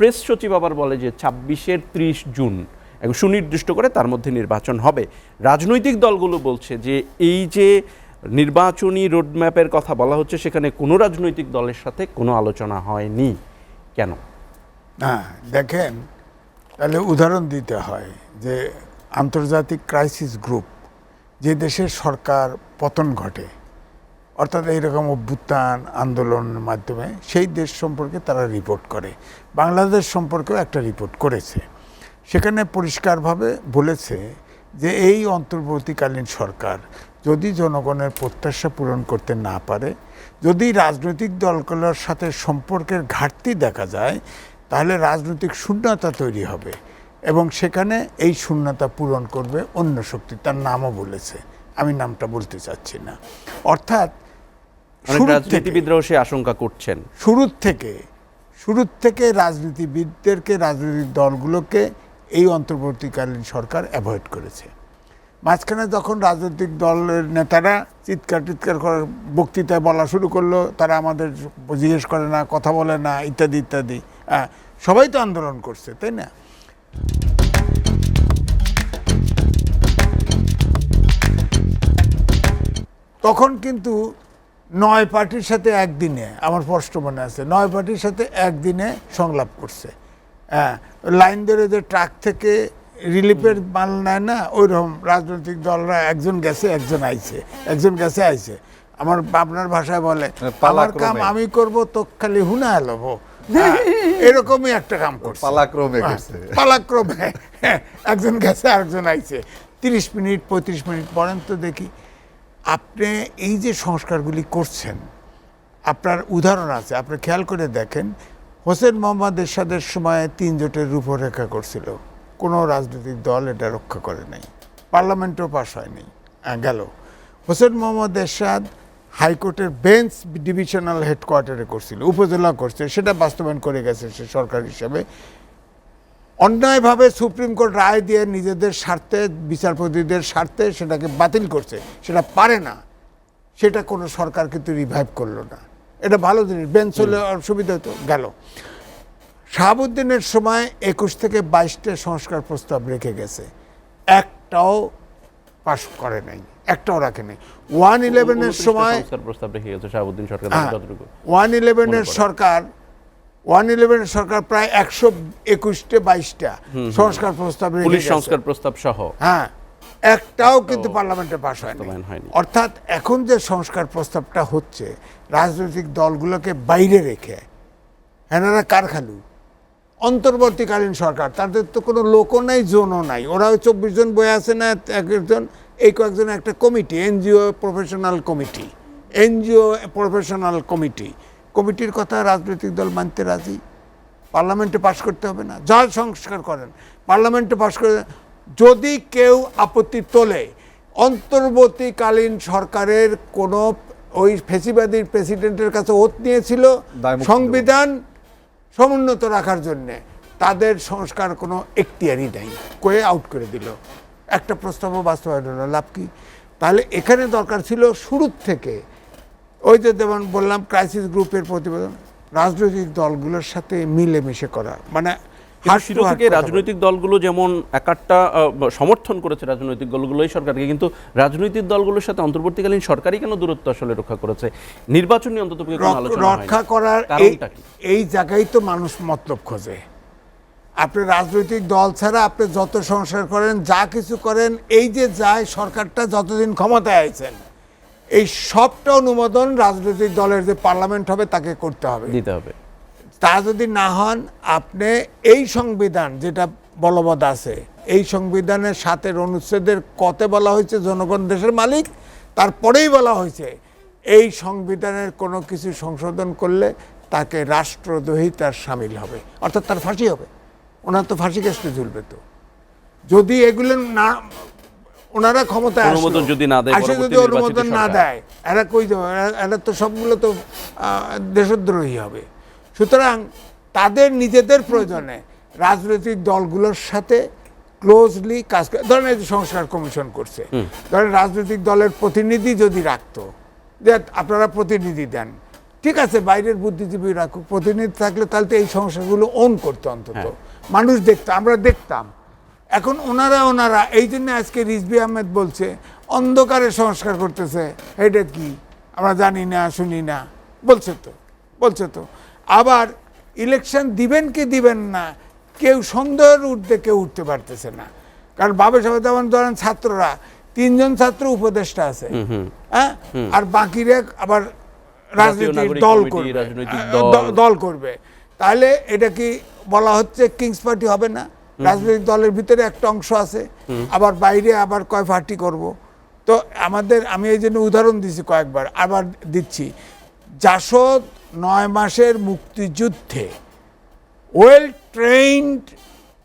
Press সচিব আবার বলে যে ২৬-এর ৩০ জুন সুনির্দিষ্ট করে তার মধ্যে নির্বাচন হবে। রাজনৈতিক দলগুলো বলছে যে এই যে নির্বাচনী রোডম্যাপের কথা বলা হচ্ছে সেখানে কোনো রাজনৈতিক দলের সাথে কোনো আলোচনা হয়নি। কেন? দেখেন, তাহলে উদাহরণ দিতে হয় যে আন্তর্জাতিক ক্রাইসিস গ্রুপ, যে দেশের সরকার পতন ঘটে, অর্থাৎ এইরকম অভ্যুত্থান আন্দোলনের মাধ্যমে, সেই দেশ সম্পর্কে তারা রিপোর্ট করে। বাংলাদেশ সম্পর্কেও একটা রিপোর্ট করেছে। সেখানে পরিষ্কারভাবে বলেছে যে এই অন্তর্বর্তীকালীন সরকার যদি জনগণের প্রত্যাশা পূরণ করতে না পারে, যদি রাজনৈতিক দলগুলোর সাথে সম্পর্কের ঘাটতি দেখা যায়, তাহলে রাজনৈতিক শূন্যতা তৈরি হবে এবং সেখানে এই শূন্যতা পূরণ করবে অন্য শক্তি। তার নামও বলেছে, আমি নামটা বলতে চাচ্ছি না। অর্থাৎ রাজনীতিবিদরাও সে আশঙ্কা করছেন শুরুর থেকে রাজনীতিবিদদেরকে, রাজনৈতিক দলগুলোকে এই অন্তর্বর্তীকালীন সরকার অ্যাভয়েড করেছে। মাঝখানে যখন রাজনৈতিক দলের নেতারা চিৎকার করার বক্তৃতায় বলা শুরু করলো, তারা আমাদের জিজ্ঞেস করে না, কথা বলে না, ইত্যাদি ইত্যাদি, সবাই তো আন্দোলন করছে, তাই না? তখন কিন্তু 9 পার্টির সাথে একদিনে, আমার স্পষ্ট মনে আছে, 9 পার্টির সাথে একদিনে সংলাপ করছে। লাইন ধরে যে ট্রাক থেকে রিলিফের মাল নেয় না, ওইরকম রাজনৈতিক দলরা একজন গেছে একজন আইছে। আমার আপনার ভাষায় বলে, আমার কাম আমি করব, তো খালি হুনা এলবো, এরকমই একটা কাম করছে পালাক্রমে। একজন গেছে আরেকজন আইছে। 30 মিনিট 35 মিনিট পরেন তো দেখি। আপনি এই যে সংস্কারগুলি করছেন, আপনার উদাহরণ আছে, আপনি খেয়াল করে দেখেন, হোসেন মোহাম্মদ এরশাদের সময় 3 জোটের রূপরেখা করছিল, কোনো রাজনৈতিক দল এটা রক্ষা করে নাই, পার্লামেন্টেও পাশ হয়নি, গেল। হোসেন মোহাম্মদ এরশাদ হাইকোর্টের বেঞ্চ ডিভিশনাল হেডকোয়ার্টারে করছিল, উপজেলা করছে, সেটা বাস্তবায়ন করে গেছে সে সরকার হিসেবে। অন্যায়ভাবে সুপ্রিম কোর্ট রায় দিয়ে নিজেদের স্বার্থে, বিচারপতিদের স্বার্থে সেটাকে বাতিল করছে, সেটা পারে না, সেটা কোনো সরকার কিন্তু রিভাইভ করলো না। এটা ভালো জিনিস, বেঞ্চ হলে সুবিধা হতো, গেল। শাহাবুদ্দিনের সময় 21 থেকে 22টা সংস্কার প্রস্তাব রেখে গেছে, একটাও পাশ করে নাই, একটাও রাখে নাই। 111-এর সময় প্রস্তাব রেখে গেছে শাহাবুদ্দিন সরকার। 111-এর সরকার প্রায় 121-22টা সংস্কার প্রস্তাব রেখে গেছে, সংস্কার প্রস্তাব সহ। একটাও কিন্তু পার্লামেন্টে পাশ হয়নি। অর্থাৎ এখন যে সংস্কার প্রস্তাবটা হচ্ছে, রাজনৈতিক দলগুলোকে বাইরে রেখে, এনারা কার খালু? অন্তর্বর্তীকালীন সরকার, তাদের তো কোনো লোকও নাই, জোনও নাই, ওরা 24 জন বয়ে আছে না, একজন, এই কয়েকজন একটা কমিটি, এনজিও প্রফেশনাল কমিটির কথা রাজনৈতিক দল মানতে রাজি। পার্লামেন্টে পাশ করতে হবে না, যা সংস্কার করেন পার্লামেন্টে পাশ করে। যদি কেউ আপত্তি তোলে, অন্তর্বর্তীকালীন সরকারের কোনো ওই ফেসিবাদী প্রেসিডেন্টের কাছে ওত নিয়েছিল সংবিধান সমুন্নত রাখার জন্যে, তাদের সংস্কার কোনো এখতিয়ারই নাই, কয়ে আউট করে দিল। একটা প্রস্তাবও বাস্তবায়ন হলো, লাভ কি? তাহলে এখানে দরকার ছিল শুরুর থেকে, ওই যে যেমন বললাম ক্রাইসিস গ্রুপের প্রতিবেদন, রাজনৈতিক দলগুলোর সাথে মিলেমিশে করা, মানে শুরু থেকে রাজনৈতিক দলগুলো যেমন একটা সমর্থন করেছে রাজনৈতিক দলগুলো এই সরকারকে, কিন্তু রাজনৈতিক দলগুলোর সাথে অন্তর্বর্তীকালীন সরকারই কেন দূরত্ব আসলে রক্ষা করেছে? নির্বাচনী অন্তত রক্ষা করার এই জায়গায় তো মানুষ মতলব খোঁজে। আপনি রাজনৈতিক দল ছাড়া আপনি যত সংস্কার করেন, যা কিছু করেন, এই যে যায় সরকারটা যতদিন ক্ষমতায় আছেন, এই সবটা অনুমোদন রাজনৈতিক দলের যে পার্লামেন্ট হবে তাকে করতে হবে, দিতে হবে। তা যদি না হন, আপনি এই সংবিধান যেটা বলবৎ আছে, এই সংবিধানের 7 অনুচ্ছেদের কতে বলা হয়েছে জনগণ দেশের মালিক, তারপরেই বলা হয়েছে এই সংবিধানের কোনো কিছু সংশোধন করলে তাকে রাষ্ট্রদ্রোহী তার সামিল হবে, অর্থাৎ তার ফাঁসি হবে। ওনার তো ফাঁসি কাস্টে ঝুলবে। তো যদি এগুলো না, ওনারা ক্ষমতায় আসে যদি অনুমোদন না দেয়, এরা কই দেবে? এরা তো সবগুলো তো দেশদ্রোহী হবে। সুতরাং তাদের নিজেদের প্রয়োজনে রাজনৈতিক দলগুলোর সাথে ক্লোজলি কাজ করে। ধরেন এই যে সংস্কার কমিশন করছে, ধরেন রাজনৈতিক দলের প্রতিনিধি যদি রাখতো, যে আপনারা প্রতিনিধি দেন, ঠিক আছে, বাইরের বুদ্ধিজীবী রাখুক, প্রতিনিধি থাকলে তাহলে তো এই সমস্যাগুলো ওন করতো অন্তত, মানুষ দেখতো, আমরা দেখতাম। এখন ওনারা এই জন্য আজকে রিজভী আহমেদ বলছে অন্ধকারে সংস্কার করতেছে, এটা কি আমরা জানি না শুনি না, বলছে তো। আবার ইলেকশন দিবেন কি দিবেন না কেউ সন্দেহের ঊর্ধ্বে কেউ উঠতে পারতেছে না। কারণ বাবে সবাই যেমন ধরেন ছাত্ররা 3 জন ছাত্র উপদেষ্টা আছে, হ্যাঁ, আর বাকিরা আবার রাজনৈতিক দল করবে। তাহলে এটা কি বলা হচ্ছে কিংস পার্টি হবে না? রাজনৈতিক দলের ভিতরে একটা অংশ আছে, আবার বাইরে আবার কয় পার্টি করব। তো আমি এই জন্য উদাহরণ দিচ্ছি কয়েকবার, আবার দিচ্ছি। জাসদ 9 মাসের মুক্তিযুদ্ধে ওয়েল ট্রেইনড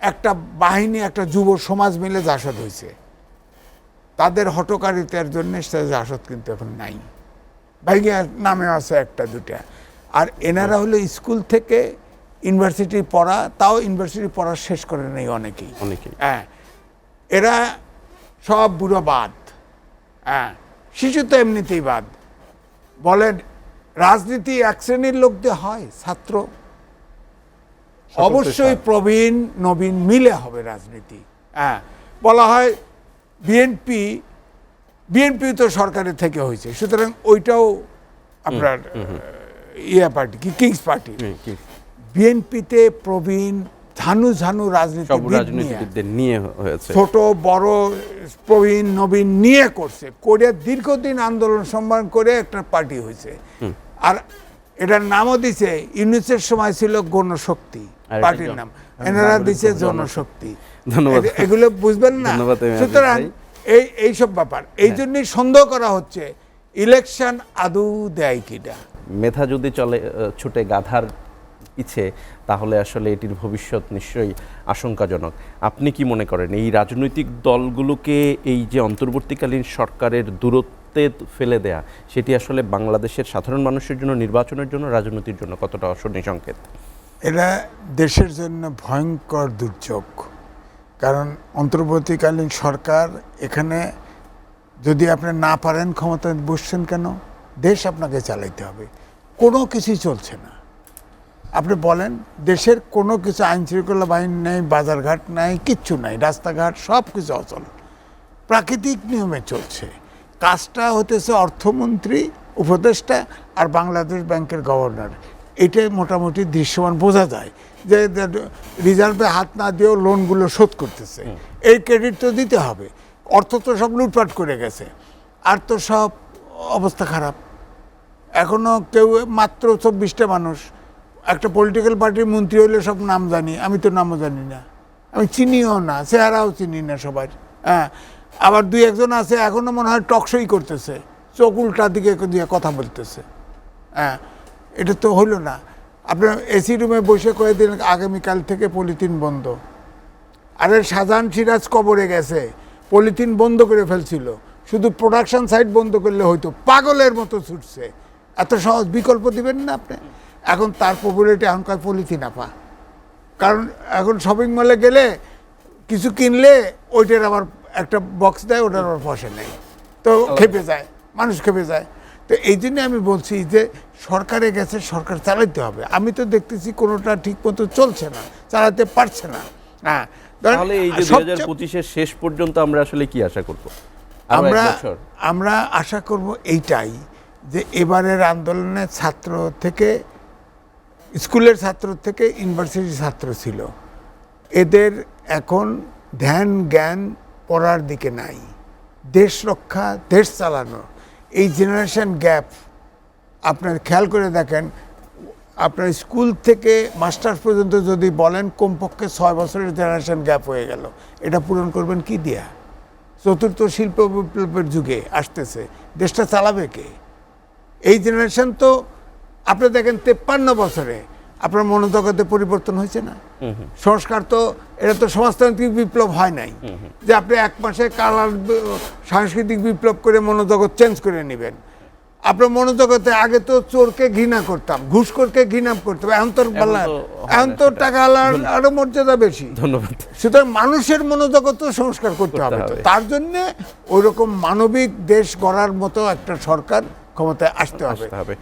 একটা বাহিনী, একটা যুব সমাজ মিলে জাসদ হয়েছে। তাদের হটকারিতার জন্য জাসদ কিন্তু এখন নাই, ভাইয়া নামে আছে একটা দুটা। আর এনারা হলো স্কুল থেকে ইউনিভার্সিটি পড়া, তাও ইউনিভার্সিটি পড়া শেষ করে নেই অনেকেই। হ্যাঁ, এরা সব বুড়ো বাদ, হ্যাঁ, শিশু তো এমনিতেই বাদ। বলেন রাজনীতি এক শ্রেণীর লোক দিয়ে হয়, ছাত্র অবশ্যই প্রবীণ নবীন মিলে হবে রাজনীতি। হ্যাঁ, বলা হয় বিএনপি তো সরকারের থেকে হয়েছে, সুতরাং ওইটাও আপনার পার্টি কি কিংস পার্টি। বিএনপিতে প্রবীণ ঝানু রাজনীতিবিদদের নিয়ে হয়েছে, ছোট বড় প্রবীণ নবীন নিয়ে করছে, করে দীর্ঘদিন আন্দোলন সম্মান করে একটা পার্টি হয়েছে। আর এটার নামও দিছে, ইউনিসের সময় ছিল গণশক্তি পার্টির নাম, এনারা দিছে জনশক্তি। ধন্যবাদ, এগুলো বুঝবেন না। সুতরাং এইসব ব্যাপার, এই জন্যই সন্দেহ করা হচ্ছে ইলেকশন আদৌ দেয় কিনা। মেধা যদি ছুটে গাধার পিছে, তাহলে আসলে এটির ভবিষ্যৎ নিশ্চয়ই আশঙ্কাজনক। আপনি কি মনে করেন এই রাজনৈতিক দলগুলোকে এই যে অন্তর্বর্তীকালীন সরকারের দূরত্বে ফেলে দেয়া, সেটি আসলে বাংলাদেশের সাধারণ মানুষের জন্য, নির্বাচনের জন্য, রাজনীতির জন্য কতটা অশনি সংকেত? এটা দেশের জন্য ভয়ঙ্কর দুর্যোগ। কারণ অন্তর্বর্তীকালীন সরকার, এখানে যদি আপনি না পারেন ক্ষমতায় বসছেন কেন? দেশ আপনাকে চালাইতে হবে, কোনো কিছুই চলছে না। আপনি বলেন দেশের কোনো কিছু আইন শৃঙ্খলা বাহিনী নেই, বাজারঘাট নাই, কিচ্ছু নাই, রাস্তাঘাট সব কিছু অচল, প্রাকৃতিক নিয়মে চলছে। কাজটা হতেছে অর্থমন্ত্রী, উপদেষ্টা আর বাংলাদেশ ব্যাংকের গভর্নর। এটাই মোটামুটি দৃশ্যমান বোঝা যায় যে রিজার্ভে হাত না দিয়েও লোনগুলো শোধ করতেছে। এই ক্রেডিট তো দিতে হবে, অর্থ তো সব লুটপাট করে গেছে, আর তো সব অবস্থা খারাপ। এখনও কেউ মাত্র 24টা মানুষ, একটা পলিটিক্যাল পার্টির মন্ত্রী হলে সব নাম জানি, আমি তো নামও জানি না, আমি চিনিও না, চেহারাও চিনি না সবার। হ্যাঁ, আবার 2-1জন আছে এখনও মনে হয় টকশই করতেছে, চোখ উল্টা দিকে দিয়ে কথা বলতেছে। হ্যাঁ, এটা তো হলো না। আপনার এসি রুমে বসে কয়েকদিন আগামীকাল থেকে পলিথিন বন্ধ। আরে শাহজাহান সিরাজ কবরে গেছে, পলিথিন বন্ধ করে ফেলছিল, শুধু প্রোডাকশন সাইট বন্ধ করলে হয়তো, পাগলের মতো ছুটছে। এত সহজ বিকল্প দিবেন না আপনি? এখন তার পপুলারিটি এখনকার পলিথিন আপা। কারণ এখন শপিং মলে গেলে কিছু কিনলে ওইটার আবার একটা বক্স দেয়, ওটার আবার পয়সা নেই, তো খেপে যায়, মানুষ খেপে যায়। তো এই জন্য আমি বলছি যে সরকারে গেছে, সরকার চালাতে হবে। আমি তো দেখতেছি কোনোটা ঠিক মতো চলছে না, চালাতে পারছে না। হ্যাঁ, তাহলে এই যে 2025-এর শেষ পর্যন্ত আমরা আসলে কি আশা করব? আমরা আশা করব এইটাই, যে এবারের আন্দোলনে ছাত্র থেকে, স্কুলের ছাত্র থেকে ইউনিভার্সিটির ছাত্র ছিল, এদের এখন ধ্যান জ্ঞান পড়ার দিকে নাই। দেশ রক্ষা, দেশ চালানো, এই জেনারেশন গ্যাপ আপনার খেয়াল করে দেখেন। আপনার স্কুল থেকে মাস্টার্স পর্যন্ত যদি বলেন, কমপক্ষে 6 বছরের জেনারেশন গ্যাপ হয়ে গেল। এটা পূরণ করবেন কি দিয়া? চতুর্থ শিল্প বিপ্লবের যুগে আসতেছে, দেশটা চালাবে কে? এই জেনারেশন তো আপনি দেখেন 53 বছরে আপনার মনোজগতে পরিবর্তন হয়েছে না? সংস্কার তো, এটা তো সমাজতান্ত্রিক বিপ্লব হয় নাই যে আপনি 1 মাসে কালার সাংস্কৃতিক বিপ্লব করে মনোজগৎ চেঞ্জ করে নেবেন। আপনার মনোজগতে আগে তো চোরকে ঘৃণা করতাম, ঘুষখোরকে ঘৃণা করতাম, এখন তো টাকা আরো মর্যাদা বেশি। ধন্যবাদ। সুতরাং মানুষের মনোজগৎ সংস্কার করতে হবে, তার জন্য ওই রকম মানবিক দেশ গড়ার মতো একটা সরকার ক্ষমতায় আসতে হবে।